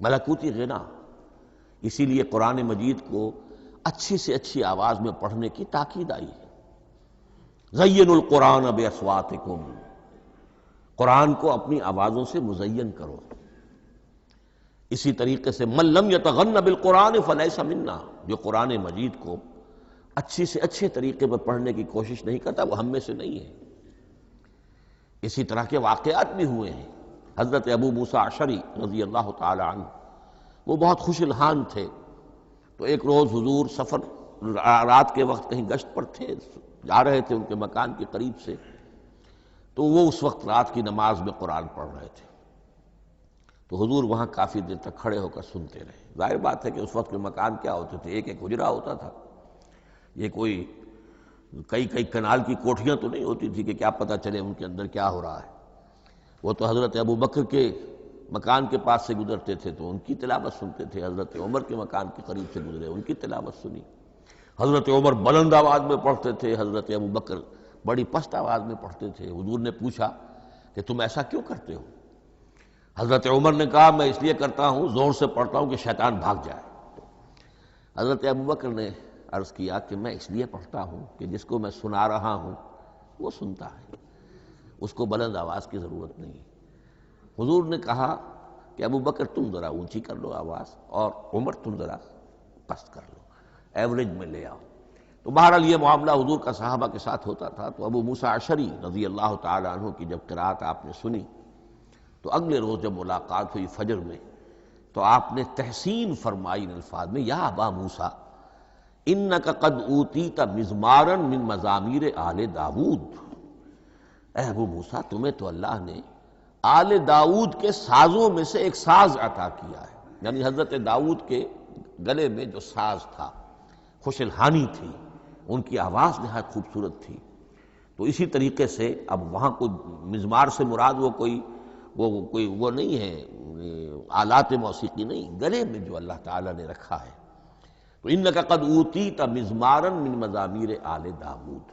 ملکوتی غنا۔ اسی لیے قرآن مجید کو اچھی سے اچھی آواز میں پڑھنے کی تاکید آئی ہے۔ زینوا القرآن باصواتکم، قرآن کو اپنی آوازوں سے مزین کرو۔ اسی طریقے سے من لم یتغن بالقرآن فلیس منا، جو قرآن مجید کو اچھی سے اچھے طریقے پر پڑھنے کی کوشش نہیں کرتا وہ ہم میں سے نہیں ہے۔ اسی طرح کے واقعات بھی ہوئے ہیں۔ حضرت ابو موسیٰ اشعری رضی اللہ تعالی عنہ وہ بہت خوش الحان تھے، تو ایک روز حضور سفر رات کے وقت کہیں گشت پر تھے، جا رہے تھے ان کے مکان کے قریب سے، تو وہ اس وقت رات کی نماز میں قرآن پڑھ رہے تھے، تو حضور وہاں کافی دیر تک کھڑے ہو کر سنتے رہے۔ ظاہر بات ہے کہ اس وقت کے مکان کیا ہوتے تھے، ایک ایک حجرہ ہوتا تھا، یہ کوئی کئی کنال کی کوٹھیاں تو نہیں ہوتی تھی کہ کیا پتہ چلے ان کے اندر کیا ہو رہا ہے۔ وہ تو حضرت ابو بکر کے مکان کے پاس سے گزرتے تھے تو ان کی تلاوت سنتے تھے، حضرت عمر کے مکان کے قریب سے گزرے ان کی تلاوت سنی۔ حضرت عمر بلند آواز میں پڑھتے تھے، حضرت ابو بکر بڑی پست آواز میں پڑھتے تھے۔ حضور نے پوچھا کہ تم ایسا کیوں کرتے ہو؟ حضرت عمر نے کہا میں اس لیے کرتا ہوں، زور سے پڑھتا ہوں کہ شیطان بھاگ جائے۔ حضرت ابو بکر نے عرض کیا کہ میں اس لیے پڑھتا ہوں کہ جس کو میں سنا رہا ہوں وہ سنتا ہے، اس کو بلند آواز کی ضرورت نہیں۔ حضور نے کہا کہ ابو بکر تم ذرا اونچی کر لو آواز، اور عمر تم ذرا پست کر لو، ایوریج میں لے آؤ۔ تو بہرحال یہ معاملہ حضور کا صحابہ کے ساتھ ہوتا تھا۔ تو ابو موسیٰ اشعری رضی اللہ تعالی عنہ کی جب قرأت آپ نے سنی تو اگلے روز جب ملاقات ہوئی فجر میں تو آپ نے تحسین فرمائی ان الفاظ میں، یا ابا موسیٰ انک قد اوتیت مزمارا من مزامیر آل داود، اے ابو موسیٰ تمہیں تو اللہ نے آل داؤد کے سازوں میں سے ایک ساز عطا کیا ہے، یعنی حضرت داؤد کے گلے میں جو ساز تھا، خوش الحانی تھی، ان کی آواز نہایت خوبصورت تھی۔ تو اسی طریقے سے اب وہاں کوئی مزمار سے مراد وہ نہیں ہے آلات موسیقی نہیں، گلے میں جو اللہ تعالیٰ نے رکھا ہے۔ تو انک قد اوتیت مزمارا من مزامیر آل داود،